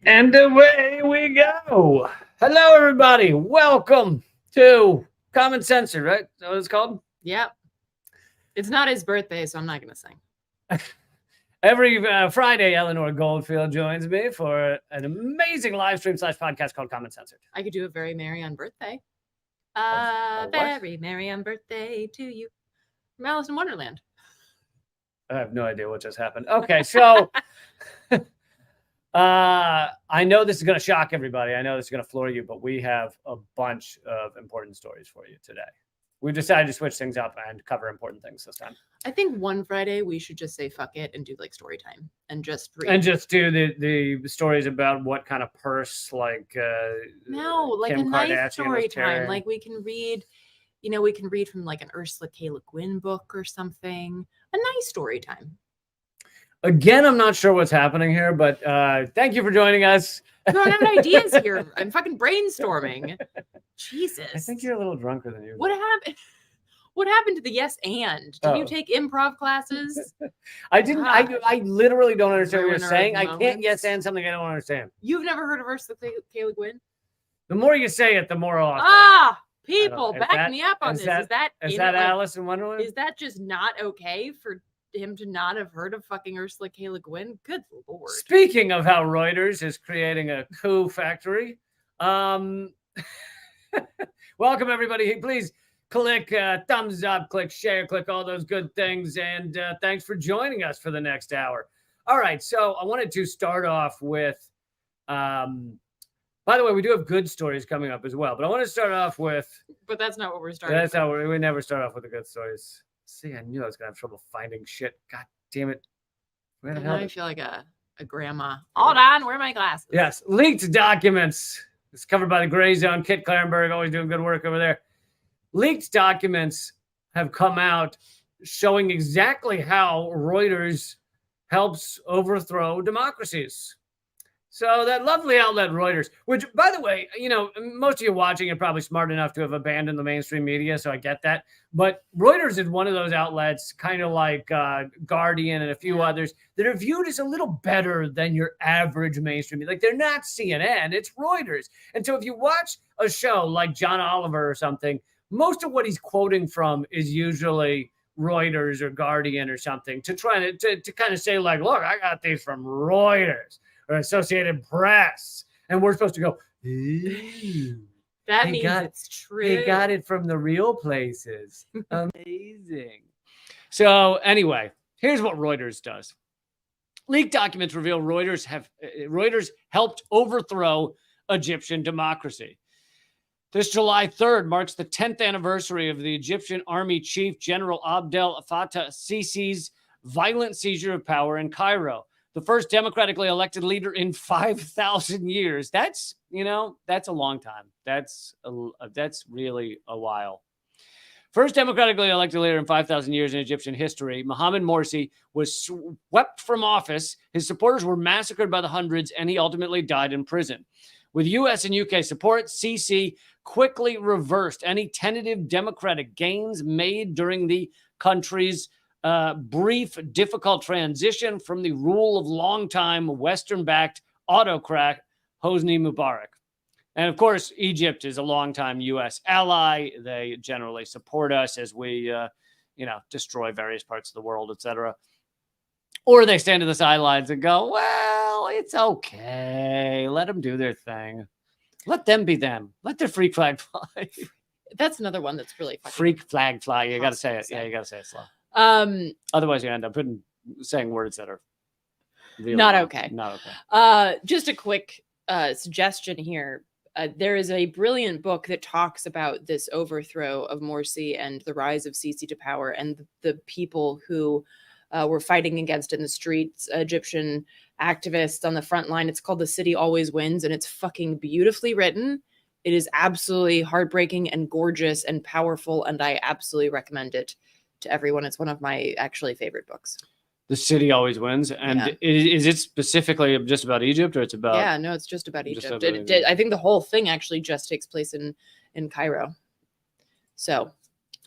And away we go. Hello, everybody. Welcome to Common Censored, right? Is that what it's called? Yep. It's not his birthday, so I'm not going to sing. Every Friday, Eleanor Goldfield joins me for an amazing live stream / podcast called Common Censored. I could do a very merry on birthday. Very merry on birthday to you. From Alice in Wonderland. I have no idea what just happened. Okay, so I know this is going to shock everybody. I know this is going to floor you, but we have a bunch of important stories for you today. We decided to switch things up and cover important things this time. I think one Friday we should just say fuck it and do like story time and just read. And just do the stories about what kind of purse, like like Kim a nice Kardashian story time. carrying. Like we can read, we can read from like an Ursula K. Le Guin book or something. A nice story time. Again, I'm not sure what's happening here, but thank you for joining us. No, I'm having ideas here. I'm fucking brainstorming. Jesus. I think you're a little drunker than usual. What happened? What happened to the yes and? Did you take improv classes? I didn't. I literally don't understand what you're saying. I moments. can't yes and something I don't understand. You've never heard of Ursula K. Le Guin? The more you say it, the more I'll People, back me up on this. Is that Alice in Wonderland? Is that just not okay for him to not have heard of fucking Ursula K. Le Guin? Good Lord. Speaking of how Reuters is creating a coup factory, welcome everybody. Please click thumbs up, click share, click all those good things, and thanks for joining us for the next hour. All right, so I wanted to start off with, by the way, we do have good stories coming up as well, but I want to start off with... But that's not what we're starting That's how we never start off with the good stories. See, I knew I was going to have trouble finding shit. God damn it. And now I feel like a grandma. Hold on, where are my glasses? Yes, leaked documents. It's covered by the Gray Zone. Kit Clarenberg, always doing good work over there. Leaked documents have come out showing exactly how Reuters helps overthrow democracies. So that lovely outlet Reuters, which, by the way, most of you watching are probably smart enough to have abandoned the mainstream media, so I get that. But Reuters is one of those outlets, kind of like Guardian and a few others, that are viewed as a little better than your average mainstream media. Like, they're not CNN, it's Reuters. And so if you watch a show like John Oliver or something, most of what he's quoting from is usually Reuters or Guardian or something to try to kind of say, like, look, I got these from Reuters or Associated Press. And we're supposed to go, that means it's true. They got it from the real places. Amazing. So anyway, here's what Reuters does. Leaked documents reveal Reuters helped overthrow Egyptian democracy. This July 3rd marks the 10th anniversary of the Egyptian Army Chief General Abdel Fattah Sisi's violent seizure of power in Cairo. The first democratically elected leader in 5,000 years. That's a long time. That's really a while. First democratically elected leader in 5,000 years in Egyptian history, Mohamed Morsi was swept from office. His supporters were massacred by the hundreds, and he ultimately died in prison. With U.S. and U.K. support, Sisi quickly reversed any tentative democratic gains made during the country's brief, difficult transition from the rule of longtime Western-backed autocrat Hosni Mubarak. And of course, Egypt is a longtime U.S. ally. They generally support us as we, destroy various parts of the world, etc. Or they stand to the sidelines and go, well, it's okay. Let them do their thing. Let them be them. Let their freak flag fly. That's another one that's really fucking freak flag fly. You got to say it. Yeah, you got to say it slow. Otherwise, you end up saying words that are really not okay. Not okay. Just a quick suggestion here. There is a brilliant book that talks about this overthrow of Morsi and the rise of Sisi to power and the people who were fighting against it in the streets, Egyptian activists on the front line. It's called The City Always Wins, and it's fucking beautifully written. It is absolutely heartbreaking and gorgeous and powerful, and I absolutely recommend it to everyone. It's one of my actually favorite books. The City Always Wins. And is it specifically just about Egypt, or it's about... Yeah, no, it's just about Egypt. I think the whole thing actually just takes place in Cairo. So.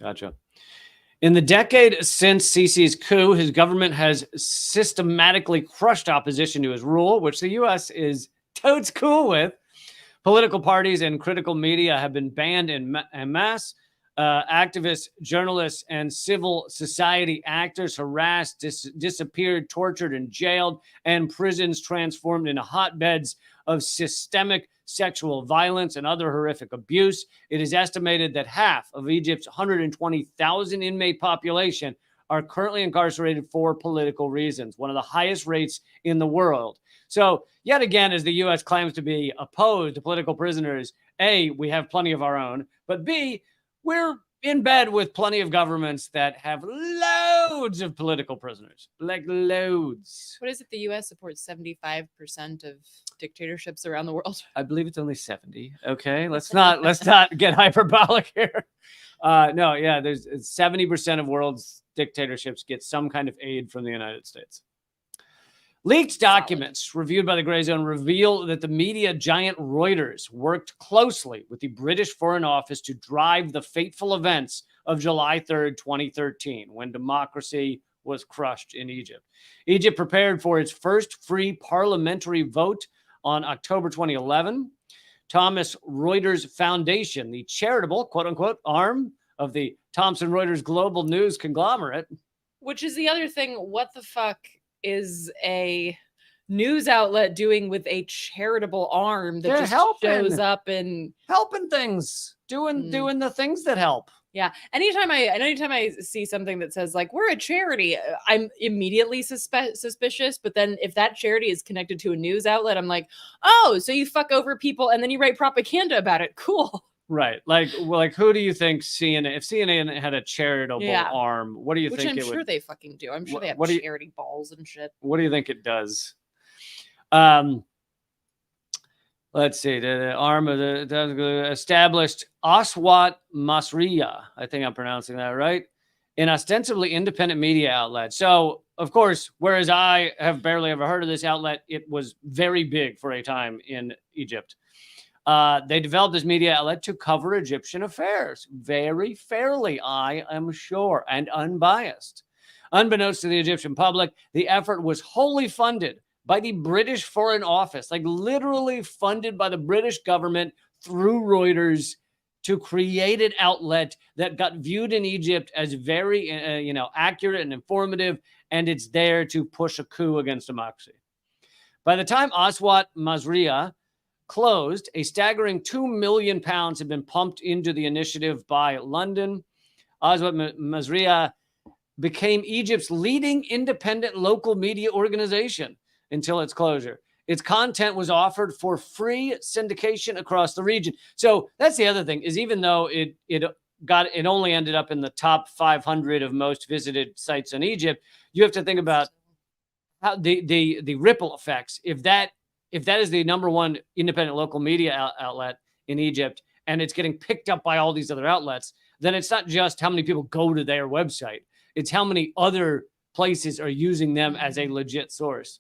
Gotcha. In the decade since Sisi's coup, his government has systematically crushed opposition to his rule, which the U.S. is totes cool with. Political parties and critical media have been banned en masse. Activists, journalists, and civil society actors harassed, disappeared, tortured, and jailed, and prisons transformed into hotbeds of systemic sexual violence and other horrific abuse. It is estimated that half of Egypt's 120,000 inmate population are currently incarcerated for political reasons, one of the highest rates in the world. So, yet again, as the U.S. claims to be opposed to political prisoners, A, we have plenty of our own, but B, we're in bed with plenty of governments that have loads of political prisoners, like loads. What is it? The U.S. supports 75% of dictatorships around the world. I believe it's only 70. Okay, let's not get hyperbolic here. No, yeah, there's 70% of world's dictatorships get some kind of aid from the United States. Leaked documents reviewed by the Gray Zone reveal that the media giant Reuters worked closely with the British Foreign Office to drive the fateful events of July 3rd, 2013, when democracy was crushed in Egypt. Egypt prepared for its first free parliamentary vote on October 2011. Thomson Reuters Foundation, the charitable, quote-unquote, arm of the Thomson Reuters global news conglomerate. Which is the other thing. What the fuck is a news outlet doing with a charitable arm that just shows up and helping things, doing the things that help? Yeah. Anytime I see something that says like we're a charity, I'm immediately suspicious. But then if that charity is connected to a news outlet, I'm like, oh, so you fuck over people and then you write propaganda about it. Cool. Right. Like who do you think CNN, if CNN had a charitable arm, what do you think it would? Which I'm sure they fucking do. I'm sure they have charity balls and shit. What do you think it does? Let's see. The arm of the established Aswat Masriya, I think I'm pronouncing that right, an ostensibly independent media outlet. So, of course, whereas I have barely ever heard of this outlet, it was very big for a time in Egypt. They developed this media outlet to cover Egyptian affairs very fairly, I am sure, and unbiased. Unbeknownst to the Egyptian public, the effort was wholly funded by the British Foreign Office, like literally funded by the British government through Reuters to create an outlet that got viewed in Egypt as very, accurate and informative, and it's there to push a coup against democracy. By the time Aswat Masriya closed, a staggering £2 million had been pumped into the initiative by London. Aswat Masriya became Egypt's leading independent local media organization until its closure. Its content was offered for free syndication across the region. So that's the other thing, is even though it only ended up in the top 500 of most visited sites in Egypt, you have to think about how the ripple effects. If that is the number one independent local media outlet in Egypt, and it's getting picked up by all these other outlets, then it's not just how many people go to their website. It's how many other places are using them as a legit source.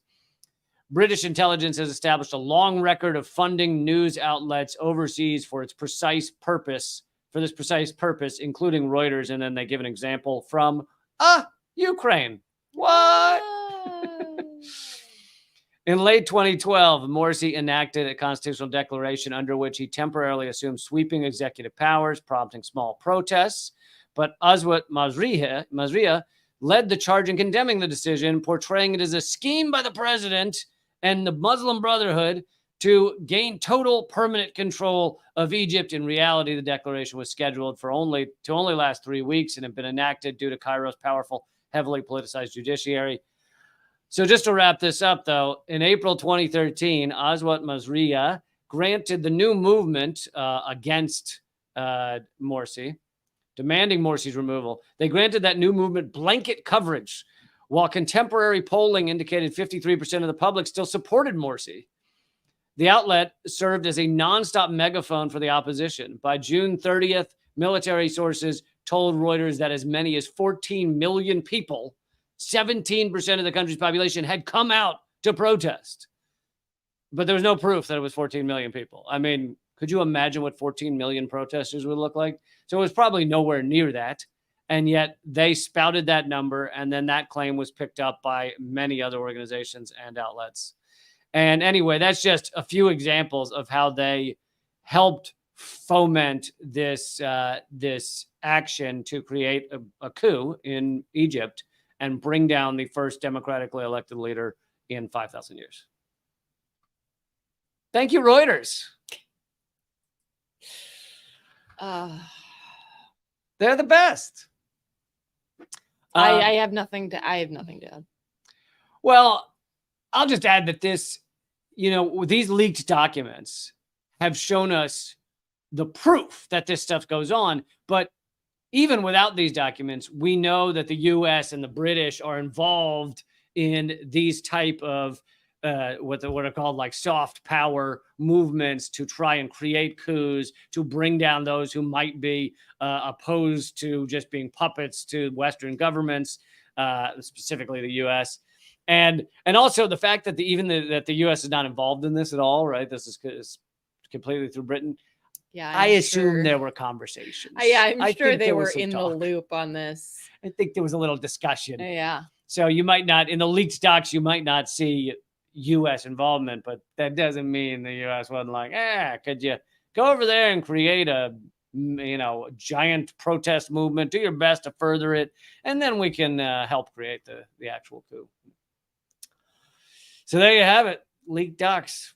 British intelligence has established a long record of funding news outlets overseas for this precise purpose, including Reuters. And then they give an example from Ukraine. What? In late 2012, Morsi enacted a constitutional declaration under which he temporarily assumed sweeping executive powers, prompting small protests. But Aswat Masriya led the charge in condemning the decision, portraying it as a scheme by the president and the Muslim Brotherhood to gain total permanent control of Egypt. In reality, the declaration was scheduled to only last 3 weeks and had been enacted due to Cairo's powerful, heavily politicized judiciary. So just to wrap this up, though, in April 2013, Aswat Masriya granted the new movement against Morsi, demanding Morsi's removal. They granted that new movement blanket coverage, while contemporary polling indicated 53% of the public still supported Morsi. The outlet served as a nonstop megaphone for the opposition. By June 30th, military sources told Reuters that as many as 14 million people, 17% of the country's population, had come out to protest. But there was no proof that it was 14 million people. I mean, could you imagine what 14 million protesters would look like? So it was probably nowhere near that. And yet they spouted that number, and then that claim was picked up by many other organizations and outlets. And anyway, that's just a few examples of how they helped foment this this action to create a coup in Egypt and bring down the first democratically elected leader in 5,000 years. Thank you, Reuters. They're the best. I have nothing to add. Well, I'll just add that this, these leaked documents have shown us the proof that this stuff goes on. But even without these documents, we know that the US and the British are involved in these type of what are called like soft power movements to try and create coups, to bring down those who might be opposed to just being puppets to Western governments, specifically the US. And also the fact that that the U.S. is not involved in this at all, right? This is completely through Britain. Yeah, I assume there were conversations. I'm sure they were in the loop on this. I think there was a little discussion. Yeah. So you might not, in the leaked docs, you might not see U.S. involvement, but that doesn't mean the U.S. wasn't like, could you go over there and create a giant protest movement? Do your best to further it, and then we can help create the actual coup. So there you have it. Leaked docs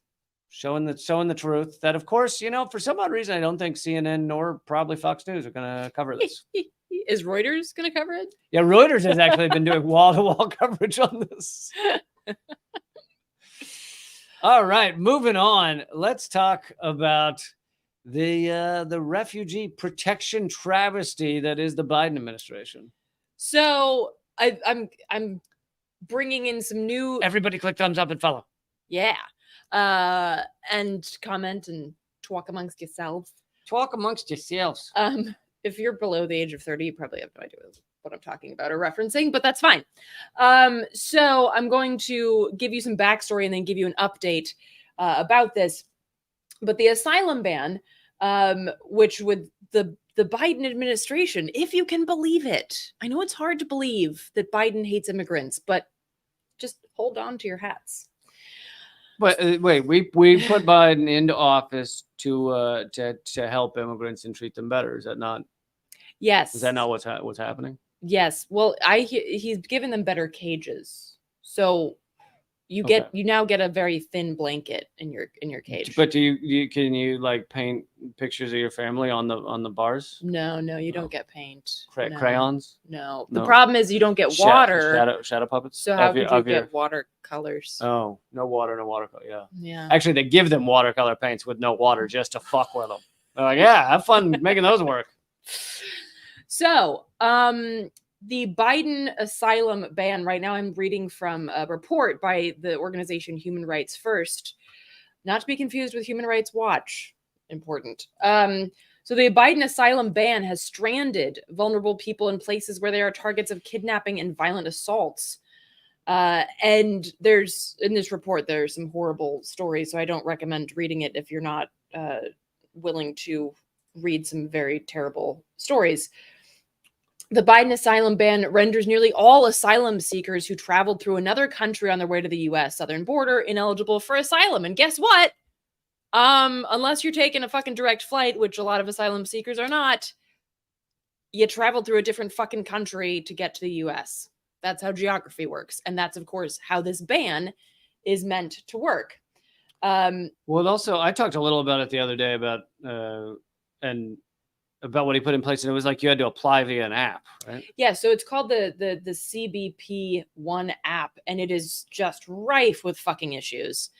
showing the truth that, of course, for some odd reason, I don't think CNN nor probably Fox News are going to cover this. Is Reuters going to cover it? Yeah, Reuters has actually been doing wall-to-wall coverage on this. All right, moving on. Let's talk about the refugee protection travesty that is the Biden administration. So I'm bringing in some new. Everybody click thumbs up and follow. Yeah. And comment and talk amongst yourselves. Talk amongst yourselves. If you're below the age of 30, you probably have no idea what I'm talking about or referencing, but that's fine. So I'm going to give you some backstory and then give you an update about this. But the asylum ban, which would the Biden administration, if you can believe it. I know it's hard to believe that Biden hates immigrants, but just hold on to your hats. But wait, we put Biden into office to help immigrants and treat them better. Is that not? Yes. Is that not what's happening? Yes. Well, he's given them better cages, so you now get a very thin blanket in your cage. But can you like paint pictures of your family on the bars? No, you don't get paint. Crayons? No. The problem is you don't get water. Shadow puppets. So how could you get watercolors? Oh, no water, no watercolor. Yeah. Yeah. Actually, they give them watercolor paints with no water just to fuck with them. They're like, yeah, have fun making those work. So, the Biden asylum ban, right now I'm reading from a report by the organization Human Rights First, not to be confused with Human Rights Watch. Important. So the Biden asylum ban has stranded vulnerable people in places where they are targets of kidnapping and violent assaults. And in this report, there's some horrible stories, so I don't recommend reading it if you're not willing to read some very terrible stories. The Biden asylum ban renders nearly all asylum seekers who traveled through another country on their way to the U.S. southern border ineligible for asylum. And guess what? Unless you're taking a fucking direct flight, which a lot of asylum seekers are not, you traveled through a different fucking country to get to the U.S. That's how geography works. And that's, of course, how this ban is meant to work. Well, also, I talked a little about it the other day about what he put in place, and it was like you had to apply via an app, right? Yeah, so it's called the CBP One app, and it is just rife with fucking issues.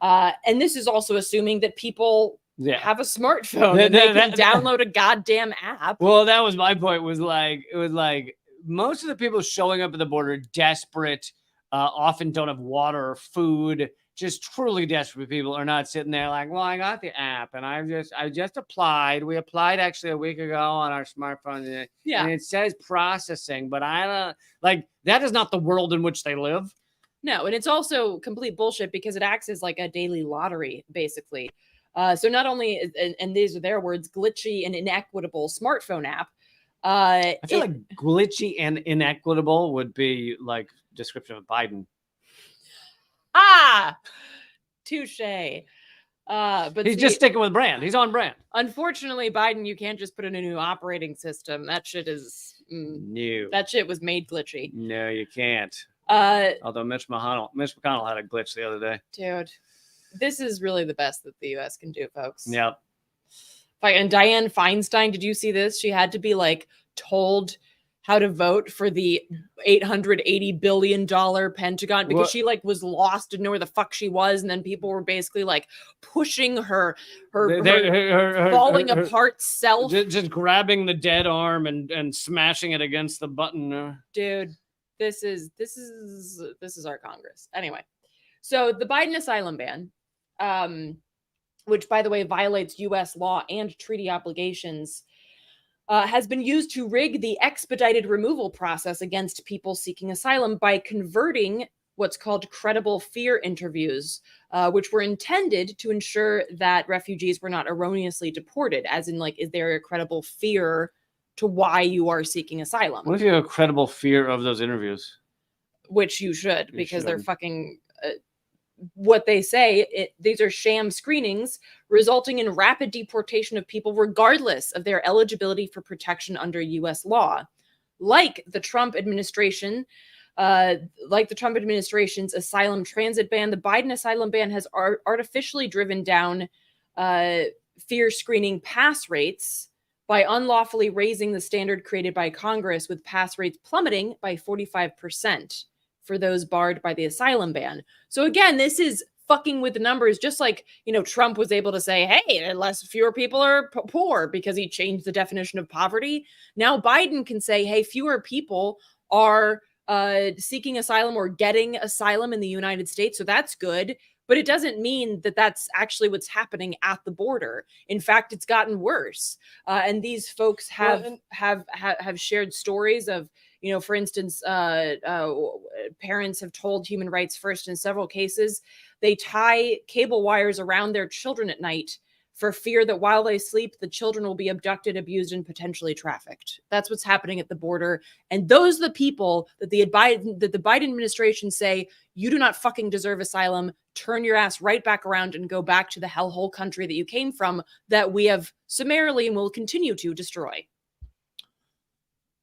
And this is also assuming that people have a smartphone and they can download a goddamn app. Well, that was my point. It was like most of the people showing up at the border desperate, often don't have water or food. Just truly desperate people are not sitting there like, well, I got the app and I just applied. We applied actually a week ago on our smartphone. And it says processing, but I don't like that is not the world in which they live. No, and it's also complete bullshit because it acts as like a daily lottery, basically. So not only, and these are their words, glitchy and inequitable smartphone app. I feel like glitchy and inequitable would be like description of Biden. Touche. But he's just sticking with brand. He's on brand. Unfortunately, Biden, you can't just put in a new operating system. That shit is new. That shit was made glitchy. No, you can't. Although Mitch McConnell had a glitch the other day. Dude, this is really the best that the U.S. can do, folks. Yep. And Dianne Feinstein, did you see this? She had to be like told how to vote for the $880 billion Pentagon because she like was lost, didn't know where the fuck she was, and then people were basically like pushing her falling apart self, just grabbing the dead arm and smashing it against the button. Dude, this is our Congress. Anyway, so the Biden asylum ban, which by the way violates U.S. law and treaty obligations, has been used to rig the expedited removal process against people seeking asylum by converting what's called credible fear interviews, which were intended to ensure that refugees were not erroneously deported, as in, like, is there a credible fear to why you are seeking asylum? What if you have a credible fear of those interviews? Which you should, because they're fucking... what they say, these are sham screenings resulting in rapid deportation of people regardless of their eligibility for protection under U.S. law. Like the Trump administration's asylum transit ban, the Biden asylum ban has artificially driven down fear screening pass rates by unlawfully raising the standard created by Congress, with pass rates plummeting by 45%. For those barred by the asylum ban. So again, this is fucking with the numbers, just like, Trump was able to say, hey, fewer people are poor because he changed the definition of poverty. Now Biden can say, hey, fewer people are seeking asylum or getting asylum in the United States. So that's good. But it doesn't mean that that's actually what's happening at the border. In fact, it's gotten worse. And these folks have shared stories of, for instance, parents have told Human Rights First in several cases, they tie cable wires around their children at night for fear that while they sleep, the children will be abducted, abused, and potentially trafficked. That's what's happening at the border. And those are the people that the Biden administration say, you do not fucking deserve asylum. Turn your ass right back around and go back to the hellhole country that you came from, that we have summarily and will continue to destroy.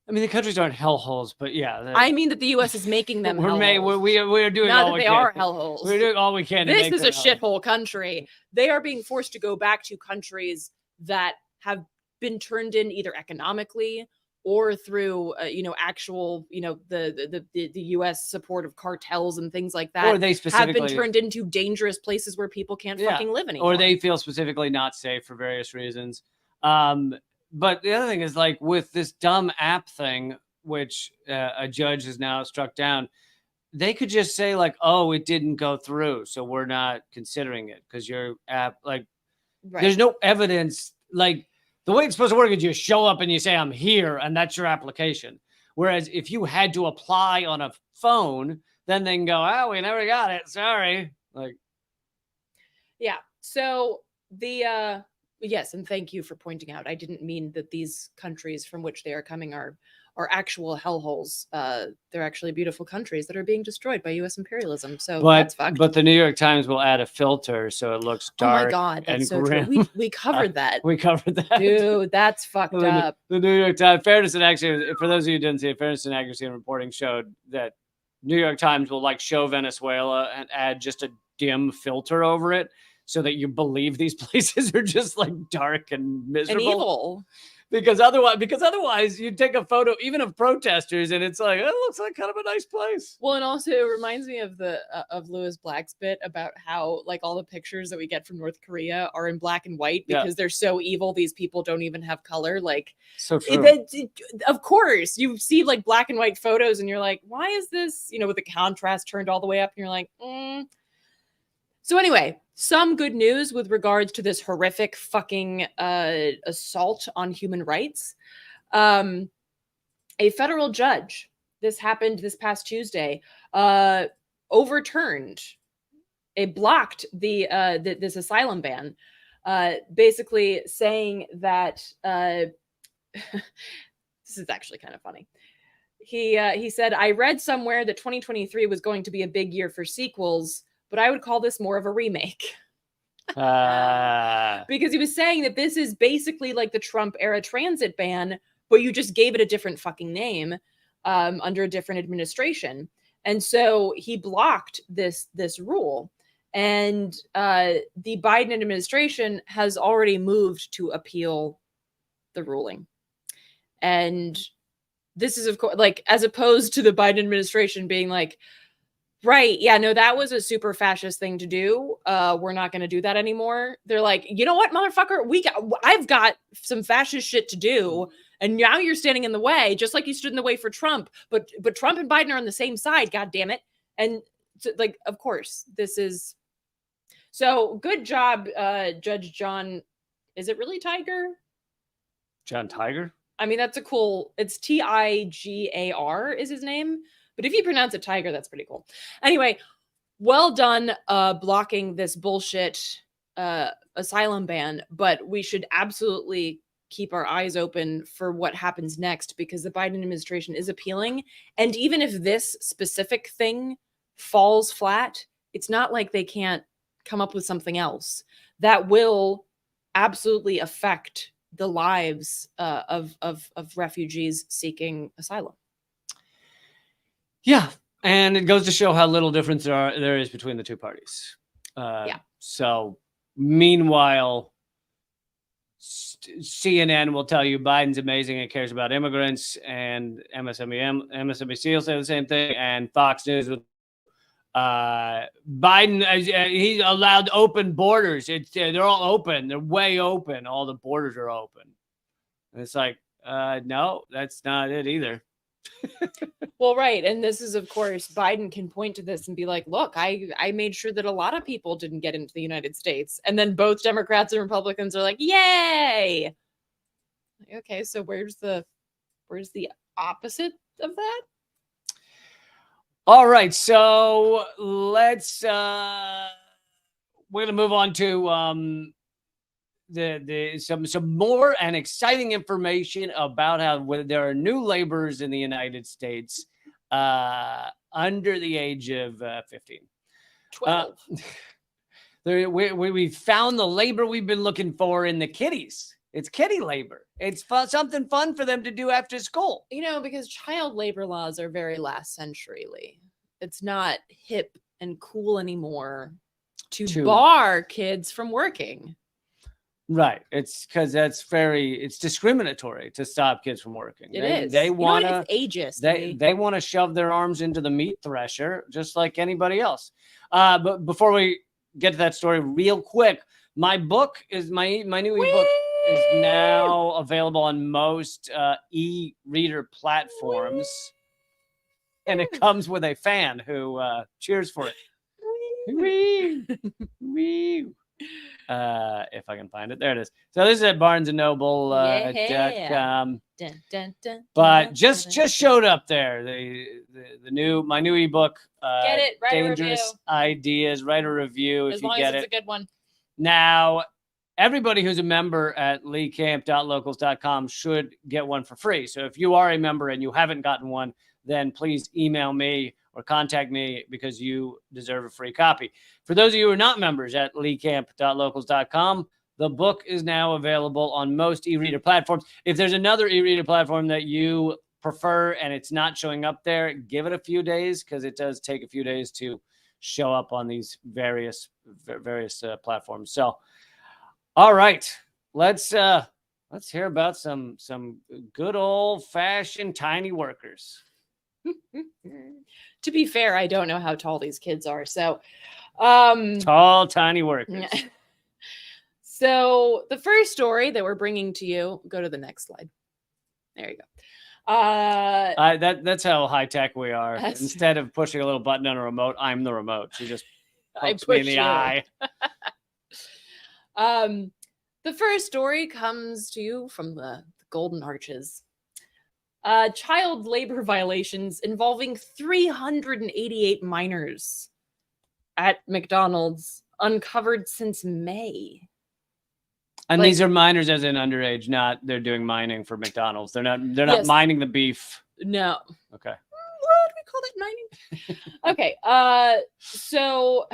I mean, the countries aren't hellholes, but yeah. I mean that the U.S. is making them hellholes. We are doing Not all that we they can. are hellholes. We're doing all we can. This is a shithole country. They are being forced to go back to countries that have been turned in either economically or through, actual, the U.S. support of cartels and things like that. Or they specifically have been turned into dangerous places where people can't fucking live anymore. Or they feel specifically not safe for various reasons. But the other thing is, like, with this dumb app thing, which a judge has now struck down, they could just say, like, oh, it didn't go through, so we're not considering it because your app, like, there's no evidence. Like, the way it's supposed to work is you show up and you say, I'm here, and that's your application. Whereas if you had to apply on a phone, then they can go, oh, we never got it. Sorry. Like, yeah. So yes, and thank you for pointing out. I didn't mean that these countries from which they are coming are actual hellholes. They're actually beautiful countries that are being destroyed by U.S. imperialism. So that's fucked. But the New York Times will add a filter so it looks dark. Oh my God, that's and so grim. true. We covered that. We covered that. Dude, that's fucked up. The New York Times, fairness and accuracy, for those of you who didn't see it, fairness and accuracy in reporting showed that New York Times will, like, show Venezuela and add just a dim filter over it, so that you believe these places are just, like, dark and miserable. And evil. Because otherwise you'd take a photo even of protesters and it's like, it looks like kind of a nice place. Well, and also it reminds me of the of Lewis Black's bit about how, like, all the pictures that we get from North Korea are in black and white because they're so evil. These people don't even have color. Like, so true. Of course, you see, like, black and white photos and you're like, why is this, with the contrast turned all the way up? And you're like, So anyway, some good news with regards to this horrific fucking assault on human rights. A federal judge, this happened this past Tuesday, blocked this asylum ban, basically saying that this is actually kind of funny. He said, I read somewhere that 2023 was going to be a big year for sequels. but I would call this more of a remake. Uh, Because he was saying that this is basically like the Trump era transit ban, but you just gave it a different fucking name under a different administration. And so he blocked this rule. And the Biden administration has already moved to appeal the ruling. And this is, of course, like, as opposed to the Biden administration being like, right, yeah, no, that was a super fascist thing to do. We're not going to do that anymore. They're like, you know what, motherfucker, I've got some fascist shit to do, and now you're standing in the way, just like you stood in the way for Trump. But Trump and Biden are on the same side. God damn it! And so, like, of course, this is so good job, Judge John. Is it really Tiger? John Tiger? I mean, that's a cool. It's Tigar is his name. But if you pronounce it Tiger, that's pretty cool. Anyway, well done blocking this bullshit asylum ban. But we should absolutely keep our eyes open for what happens next, because the Biden administration is appealing. And even if this specific thing falls flat, it's not like they can't come up with something else that will absolutely affect the lives of refugees seeking asylum. Yeah, and it goes to show how little difference there is between the two parties. So, meanwhile, CNN will tell you Biden's amazing and cares about immigrants, and MSNBC will say the same thing, and Fox News will. Biden, he's allowed open borders. They're all open. They're way open. All the borders are open. And it's like, no, that's not it either. Well, right. And this is, of course, Biden can point to this and be like, look, I made sure that a lot of people didn't get into the United States. And then both Democrats and Republicans are like, yay. Okay, so where's the opposite of that? All right, so let's we're gonna move on to some more and exciting information about how there are new laborers in the United States under the age of 15. 12. We found the labor we've been looking for in the kiddies. It's kiddie labor. It's something fun for them to do after school. You know, because child labor laws are very last century, Lee. It's not hip and cool anymore to bar kids from working. Right. It's because it's discriminatory to stop kids from working. They want to, it's ageist. They want to shove their arms into the meat thresher just like anybody else. But before we get to that story real quick, my book is my new ebook is now available on most e-reader platforms. And it comes with a fan who cheers for it. Wee, wee. If I can find it. There it is. So this is at barnesandnoble.com. But just showed up there. My new ebook. Get it, write Dangerous a review. Ideas. Write a review as if you long get as it's it. a good one. Now, everybody who's a member at leecamp.locals.com should get one for free. So if you are a member and you haven't gotten one, then please email me or contact me because you deserve a free copy. For those of you who are not members at leecamp.locals.com, the book is now available on most e-reader platforms. If there's another e-reader platform that you prefer and it's not showing up there, give it a few days because it does take a few days to show up on these various platforms. So, all right, let's hear about some good old-fashioned tiny workers. To be fair, I don't know how tall these kids are. So, tall, tiny workers. So the first story that we're bringing to you, go to the next slide. There you go. That's how high tech we are. Instead of pushing a little button on a remote, I'm the remote. She just pokes me in the eye. The first story comes to you from the Golden Arches. Child labor violations involving 388 minors at McDonald's uncovered since May. And these are minors as in underage, not they're doing mining for McDonald's. They're not mining the beef. No. Okay. What we call that mining? Okay. So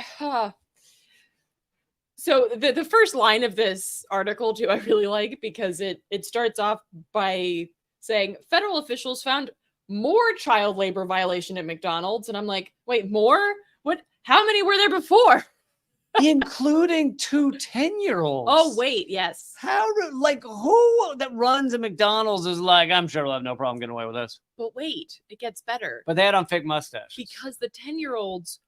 the first line of this article too, I really like, because it starts off by saying federal officials found more child labor violation at McDonald's. And I'm like, wait, more? What? How many were there before? Including 2 10-year-olds. Oh, wait, yes. Who that runs a McDonald's is like, I'm sure we'll have no problem getting away with this. But wait, it gets better. But they had on fake mustaches. Because the 10-year-olds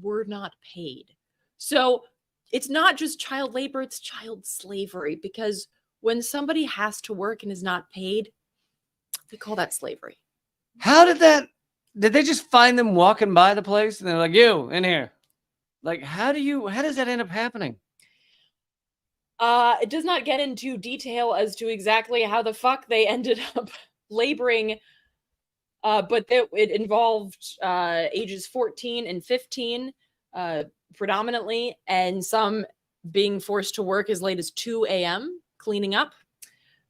were not paid. So it's not just child labor, it's child slavery. Because when somebody has to work and is not paid, they call that slavery. How did they just find them walking by the place and they're like, you in here? Like, how does that end up happening? It does not get into detail as to exactly how the fuck they ended up laboring. But it involved ages 14 and 15 predominantly, and some being forced to work as late as 2 a.m. cleaning up.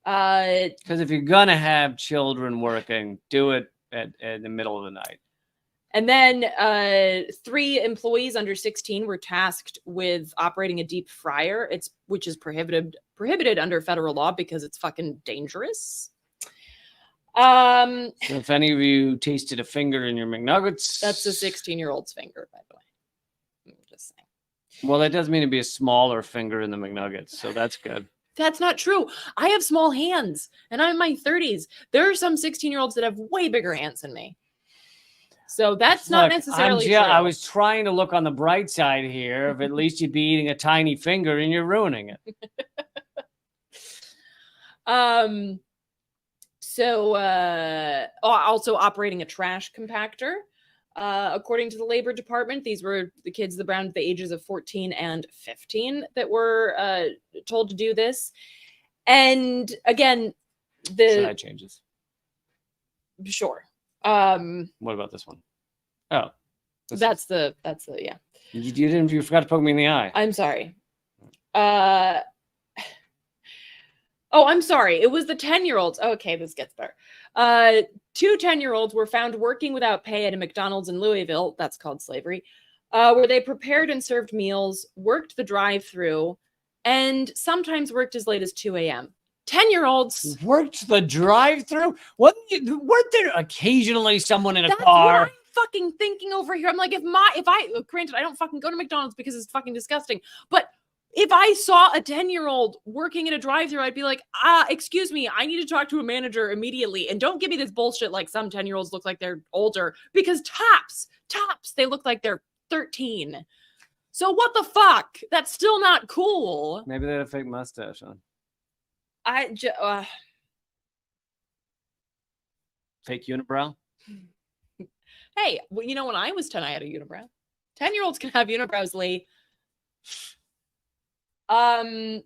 Because if you're going to have children working, do it at the middle of the night. And then 3 employees under 16 were tasked with operating a deep fryer, which is prohibited under federal law because it's fucking dangerous. So if any of you tasted a finger in your McNuggets, that's a 16-year-old's finger, by the way. I'm just saying. Well, that does mean to be a smaller finger in the McNuggets, so that's good. That's not true. I have small hands, and I'm in my 30s. There are some 16-year-olds that have way bigger hands than me. So that's not necessarily true. I was trying to look on the bright side here. If at least you'd be eating a tiny finger and you're ruining it. Also operating a trash compactor. According to the Labor Department, these were the kids around the ages of 14 and 15 that were told to do this. And again, the side changes. Sure. What about this one? Oh, that's the yeah. You forgot to poke me in the eye. I'm sorry. Oh, I'm sorry. It was the 10-year-olds. Okay, this gets better. 2 10-year-olds were found working without pay at a McDonald's in Louisville. That's called slavery. Where they prepared and served meals, worked the drive-thru, and sometimes worked as late as 2 a.m. 10-year-olds worked the drive-thru. Weren't there occasionally someone in a car? What I'm fucking thinking over here. I'm like, granted, I don't fucking go to McDonald's because it's fucking disgusting, but if I saw a 10-year-old working at a drive-thru, I'd be like, excuse me, I need to talk to a manager immediately. And don't give me this bullshit like some 10-year-olds look like they're older, because tops, they look like they're 13. So what the fuck? That's still not cool. Maybe they had a fake mustache on. Fake unibrow? Hey, well, you know, when I was 10, I had a unibrow. 10-year-olds can have unibrows, Lee. So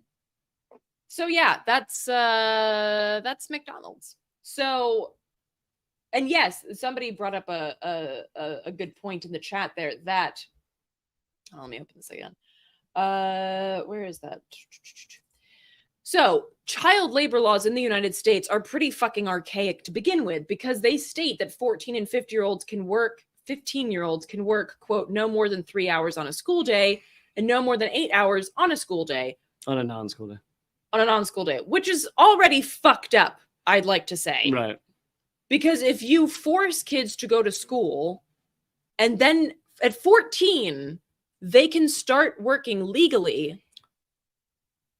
yeah, that's McDonald's. So, and yes, somebody brought up a good point in the chat there that, let me open this again. Where is that? So, child labor laws in the United States are pretty fucking archaic to begin with, because they state that 14 and 15-year-olds can work, 15-year-olds can work, quote, no more than 3 hours on a school day and no more than 8 hours on a school day. On a non-school day. On a non-school day, which is already fucked up, I'd like to say. Right. Because if you force kids to go to school and then at 14, they can start working legally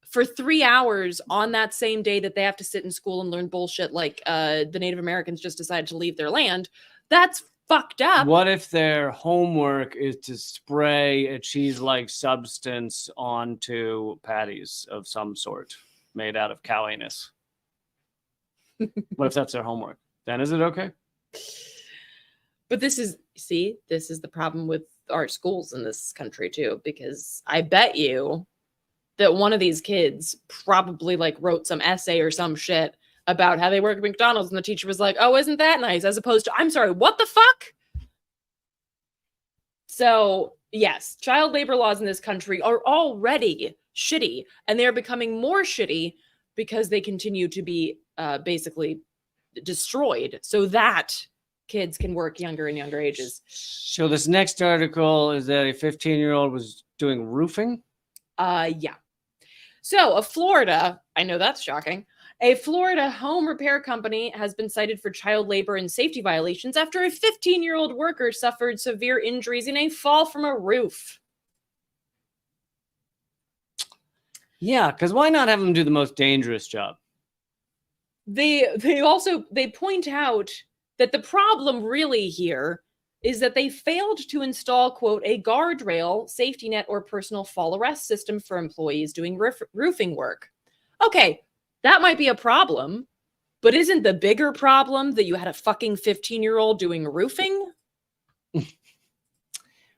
for 3 hours on that same day that they have to sit in school and learn bullshit like the Native Americans just decided to leave their land. That's fucked up. What if their homework is to spray a cheese-like substance onto patties of some sort made out of cow anus? What if that's their homework? Then is it okay? But this is the problem with our schools in this country too, because I bet you that one of these kids probably like wrote some essay or some shit about how they work at McDonald's, and the teacher was like, oh, isn't that nice? As opposed to, I'm sorry, what the fuck? So yes, child labor laws in this country are already shitty, and they're becoming more shitty because they continue to be basically destroyed so that kids can work younger and younger ages. So this next article is that a 15-year-old was doing roofing? Yeah. So a Florida, I know that's shocking. A Florida home repair company has been cited for child labor and safety violations after a 15-year-old worker suffered severe injuries in a fall from a roof. Yeah, because why not have them do the most dangerous job? They point out that the problem really here is that they failed to install, quote, a guardrail, safety net, or personal fall arrest system for employees doing roofing work. Okay, that might be a problem, but isn't the bigger problem that you had a fucking 15-year-old doing roofing?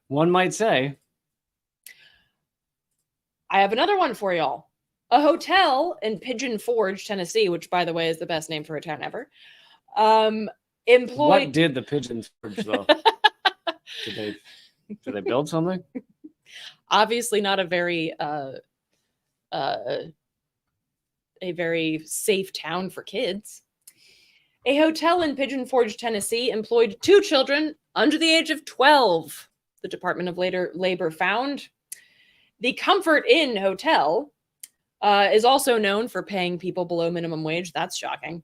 One might say. I have another one for y'all. A hotel in Pigeon Forge, Tennessee, which, by the way, is the best name for a town ever, employed... What did the Pigeons Forge, though? Did they build something? Obviously not a very safe town for kids. A hotel in Pigeon Forge, Tennessee employed 2 children under the age of 12. The Department of Labor found. The Comfort Inn Hotel is also known for paying people below minimum wage. That's shocking.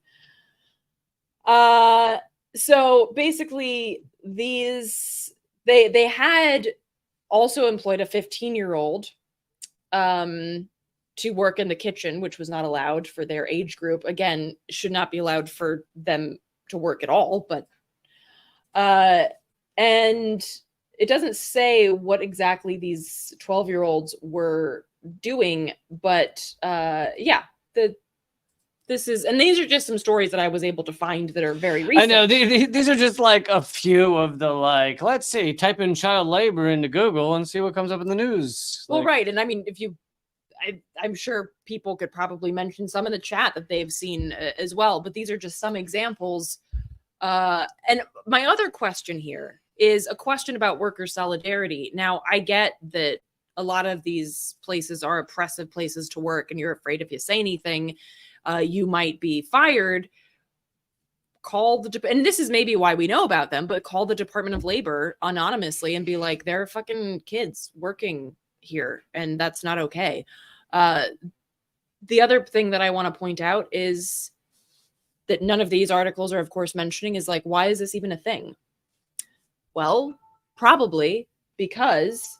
So basically they had also employed a 15-year-old to work in the kitchen, which was not allowed for their age group. Again, should not be allowed for them to work at all. But and it doesn't say what exactly these 12-year-olds were doing, but yeah, these are just some stories that I was able to find that are very recent. I know these are just like a few of the let's see, type in child labor into Google and see what comes up in the news. Well, right. And I mean, I'm sure people could probably mention some in the chat that they've seen as well, but these are just some examples. And my other question here is a question about worker solidarity. Now, I get that a lot of these places are oppressive places to work, and you're afraid if you say anything, you might be fired. And this is maybe why we know about them, but call the Department of Labor anonymously and be like, there are fucking kids working here, and that's not okay. The other thing that I want to point out is that none of these articles are, of course, mentioning is like, why is this even a thing? Well, probably because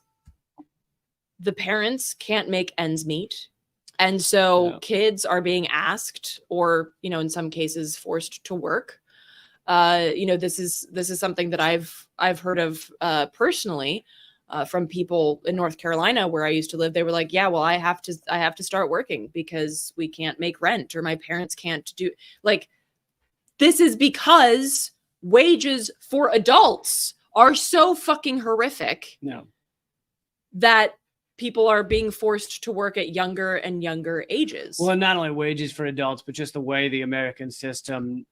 the parents can't make ends meet. And so kids are being asked, or, in some cases forced to work. This is something that I've heard of personally from people in North Carolina where I used to live. They were like, yeah, well, I have to start working because we can't make rent, or my parents can't do, like, this is because wages for adults are so fucking horrific that people are being forced to work at younger and younger ages. Well, not only wages for adults, but just the way the American system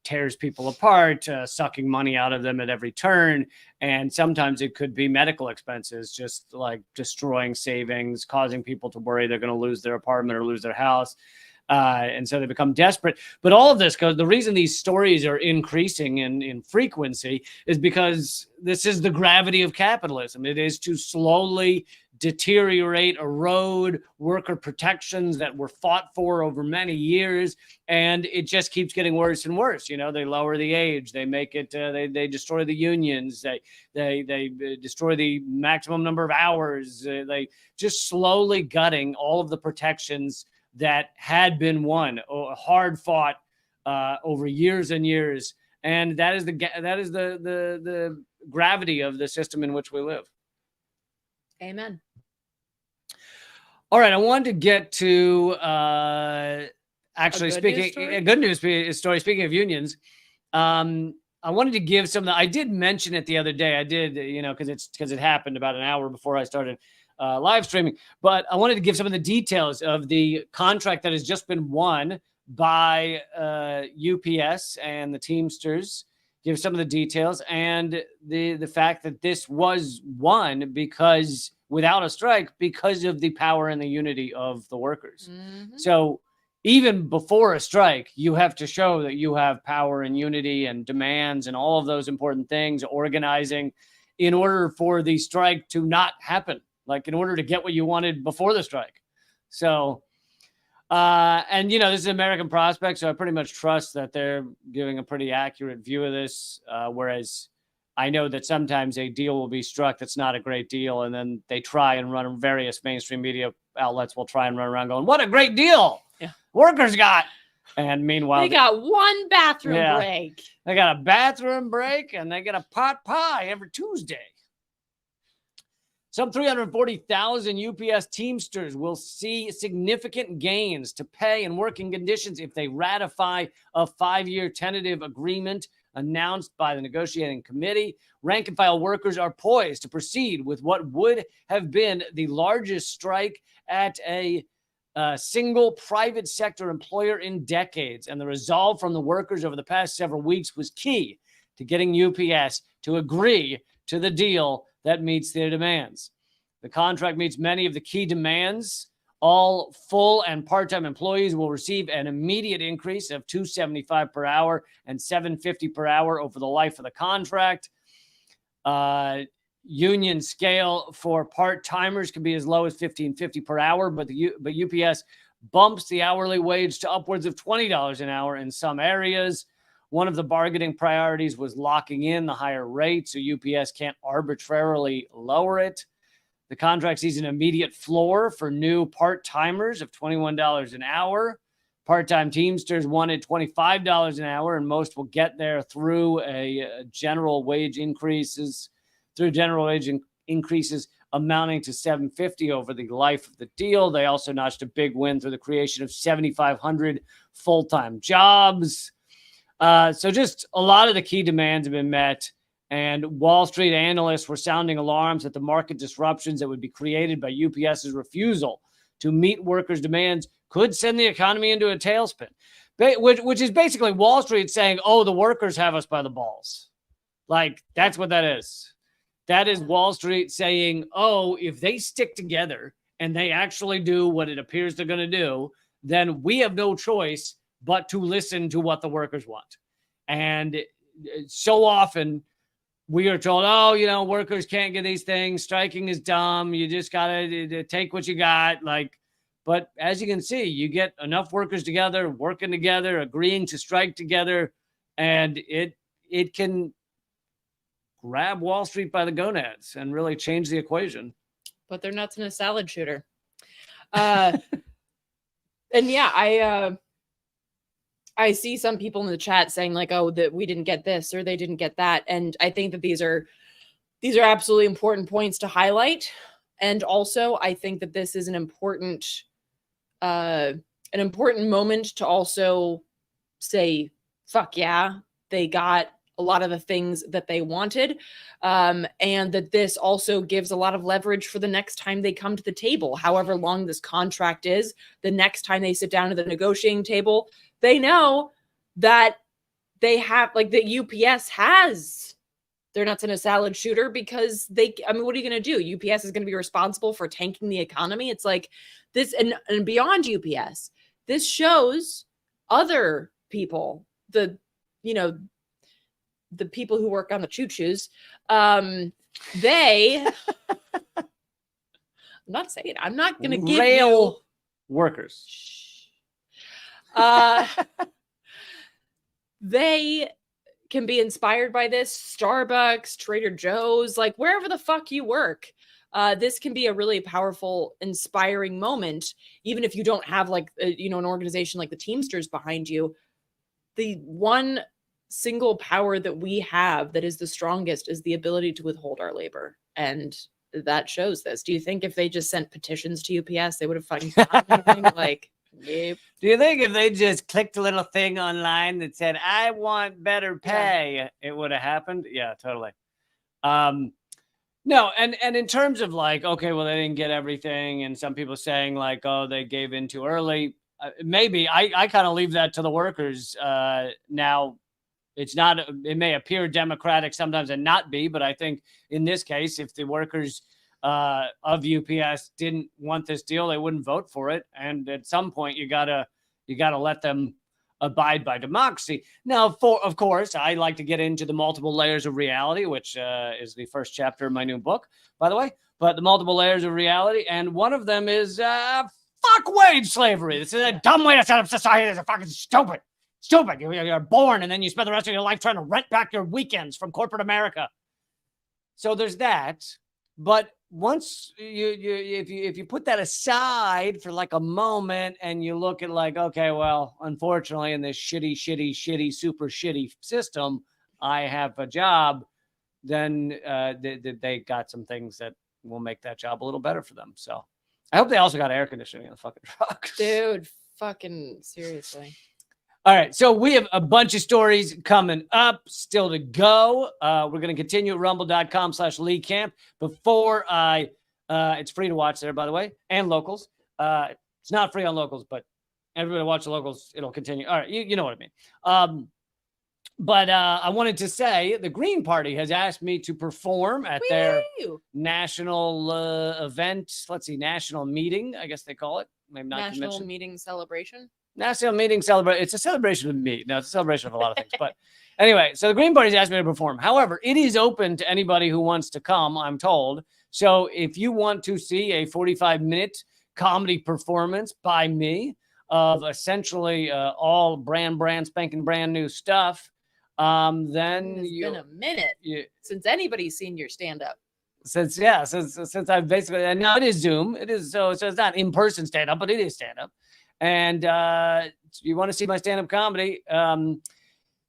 tears people apart, sucking money out of them at every turn. And sometimes it could be medical expenses, just like destroying savings, causing people to worry they're going to lose their apartment or lose their house. And so they become desperate. But all of this goes, the reason these stories are increasing in frequency is because this is the gravity of capitalism. It is to slowly deteriorate, erode worker protections that were fought for over many years. And it just keeps getting worse and worse. They lower the age, they make it, they destroy the unions, they destroy the maximum number of hours. They just slowly gutting all of the protections that had been won, hard fought over years and years. And that is the gravity of the system in which we live. Amen. All right, I wanted to get to a good news story. Speaking of unions, I wanted to give some. I did mention it the other day. I did, because it happened about an hour before I started live streaming. But I wanted to give some of the details of the contract that has just been won by UPS and the Teamsters. Give some of the details and the fact that this was won without a strike because of the power and the unity of the workers. Mm-hmm. So even before a strike, you have to show that you have power and unity and demands and all of those important things, organizing, in order for the strike to not happen, like in order to get what you wanted before the strike. So, and this is American Prospect, so I pretty much trust that they're giving a pretty accurate view of this. Whereas I know that sometimes a deal will be struck that's not a great deal, and then they try and run, various mainstream media outlets will try and run around going, "What a great deal workers got." And meanwhile, they got one bathroom break. They got a bathroom break, and they get a pot pie every Tuesday. Some 340,000 UPS Teamsters will see significant gains to pay and working conditions if they ratify a 5-year tentative agreement announced by the negotiating committee. Rank and file workers are poised to proceed with what would have been the largest strike at a single private sector employer in decades. And the resolve from the workers over the past several weeks was key to getting UPS to agree to the deal that meets their demands. The contract meets many of the key demands. All full and part-time employees will receive an immediate increase of $275 per hour and $750 per hour over the life of the contract. Union scale for part-timers can be as low as $15.50 per hour, but UPS bumps the hourly wage to upwards of $20 an hour in some areas. One of the bargaining priorities was locking in the higher rate, so UPS can't arbitrarily lower it. The contract sees an immediate floor for new part-timers of $21 an hour. Part-time Teamsters wanted $25 an hour, and most will get there through general wage increases amounting to $750 over the life of the deal. They also notched a big win through the creation of 7,500 full-time jobs. So just a lot of the key demands have been met, and Wall Street analysts were sounding alarms at the market disruptions that would be created by UPS's refusal to meet workers' demands could send the economy into a tailspin, which is basically Wall Street saying, "Oh, the workers have us by the balls." Like, that's what that is. That is Wall Street saying, "Oh, if they stick together and they actually do what it appears they're going to do, then we have no choice but to listen to what the workers want." And so often we are told, "Oh, workers can't get these things. Striking is dumb. You just got to take what you got." But as you can see, you get enough workers together, working together, agreeing to strike together, and it can grab Wall Street by the gonads and really change the equation. But they're nuts in a salad shooter. And yeah, I see some people in the chat saying like, "Oh, that we didn't get this or they didn't get that." And I think that these are absolutely important points to highlight. And also, I think that this is an important moment to also say, "Fuck yeah, they got a lot of the things that they wanted," and that this also gives a lot of leverage for the next time they come to the table. However long this contract is, the next time they sit down at the negotiating table, they know that they have, like, the UPS has their nuts in a salad shooter, because what are you going to do? UPS is going to be responsible for tanking the economy. It's like this, and beyond UPS, this shows other people, the people who work on the choo-choos, they, I'm not saying, I'm not going to give rail workers. They can be inspired by this. Starbucks, Trader Joe's, like wherever the fuck you work. This can be a really powerful, inspiring moment, even if you don't have like, an organization like the Teamsters behind you. The one single power that we have that is the strongest is the ability to withhold our labor. And that shows this. Do you think if they just sent petitions to UPS, they would have fucking done anything? Like, yep. Do you think if they just clicked a little thing online that said, "I want better pay," it would have happened? Yeah, totally. No, and in terms of like, okay, well, they didn't get everything, and some people saying like, "Oh, they gave in too early." Maybe I kind of leave that to the workers. Now, it may appear democratic sometimes and not be, but I think in this case, if the workers of UPS didn't want this deal, they wouldn't vote for it. And at some point, you gotta You got to let them abide by democracy. Now, of course, I like to get into the multiple layers of reality, which is the first chapter of my new book, by the way. But the multiple layers of reality, and one of them is fuck wage slavery. This is a dumb way to set up society. It's fucking stupid. Stupid. You're born, and then you spend the rest of your life trying to rent back your weekends from corporate America. So there's that. But once if you put that aside for like a moment and you look at like, okay, well, unfortunately in this shitty, super shitty system, I have a job, then they got some things that will make that job a little better for them. So I hope they also got air conditioning in the fucking trucks. Dude, fucking seriously. All right, so we have a bunch of stories coming up still to go. We're going to continue at rumble.com/leecamp. Before it's free to watch there, by the way, and locals. It's not free on locals, but everybody watch the locals. It'll continue. All right, you know what I mean. But I wanted to say the Green Party has asked me to perform at their national event. Let's see, national meeting, I guess they call it. Maybe not national meeting celebration. National meeting celebration. It's a celebration of me. No, it's a celebration of a lot of things. But anyway, so the Green Party's asked me to perform. However, it is open to anybody who wants to come, I'm told. So if you want to see a 45-minute comedy performance by me of essentially all brand spanking brand new stuff, then it's been a minute since anybody's seen your stand-up. Since I've basically, and now it is Zoom. It is so it's not in-person stand-up, but it is stand-up. And you want to see my stand-up comedy,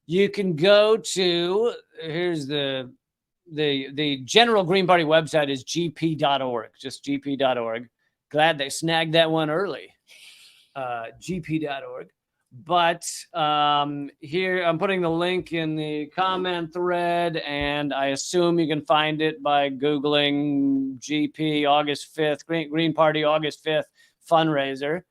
you can go to, here's the general Green Party website is gp.org, just gp.org. Glad they snagged that one early, gp.org. But here, I'm putting the link in the comment thread, and I assume you can find it by Googling GP August 5th, Green Party August 5th fundraiser.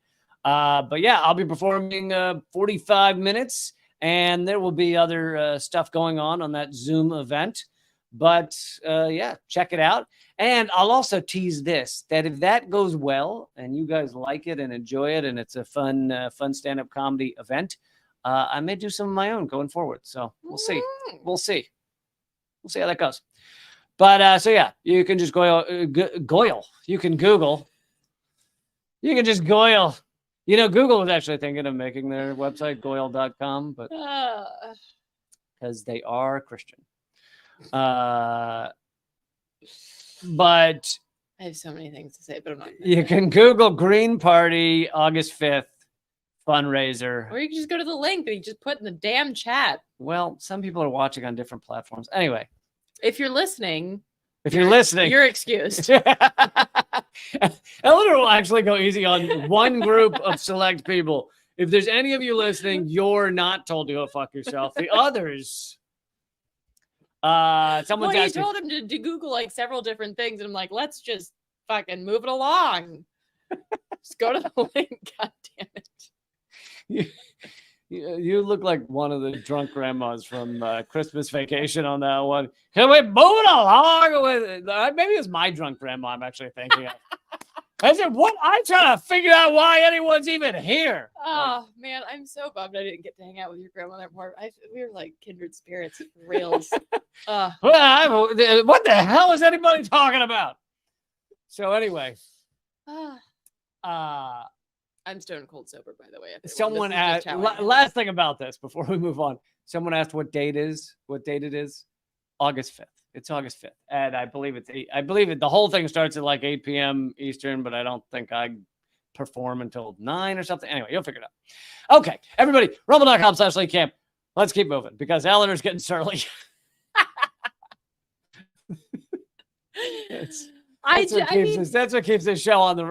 But yeah, I'll be performing 45 minutes, and there will be other stuff going on that Zoom event. But yeah, check it out. And I'll also tease this, that if that goes well and you guys like it and enjoy it and it's a fun stand-up comedy event, I may do some of my own going forward. So we'll see. We'll see how that goes. But so yeah, you can just goyle. You can Google. You can just goyle. You know, Google was actually thinking of making their website goyle.com, but because they are Christian. But I have so many things to say, but I'm not. You can Google Green Party August 5th fundraiser. Or you can just go to the link that you just put in the damn chat. Well, some people are watching on different platforms. Anyway. If you're listening, you're excused. Eleanor will actually go easy on one group of select people. If there's any of you listening, you're not told to go fuck yourself. The others... someone's you told him to Google like several different things, and I'm like, let's just fucking move it along. Just go to the link. God damn it. You look like one of the drunk grandmas from Christmas Vacation on that one. Can we move it along with maybe it's my drunk grandma I'm actually thinking of. I said, what? I'm trying to figure out why anyone's even here. Oh, man, I'm so bummed I didn't get to hang out with your grandmother more. We were like kindred spirits for reals. What the hell is anybody talking about? So anyway. I'm stone cold sober, by the way. Someone asked, last thing about this before we move on. Someone asked what date it is. August 5th. It's August 5th. And I believe it's 8. I believe the whole thing starts at like 8 p.m. Eastern, but I don't think I perform until 9 or something. Anyway, you'll figure it out. Okay, everybody, rumble.com/leecamp. Let's keep moving because Eleanor's getting surly. That's what keeps this show on the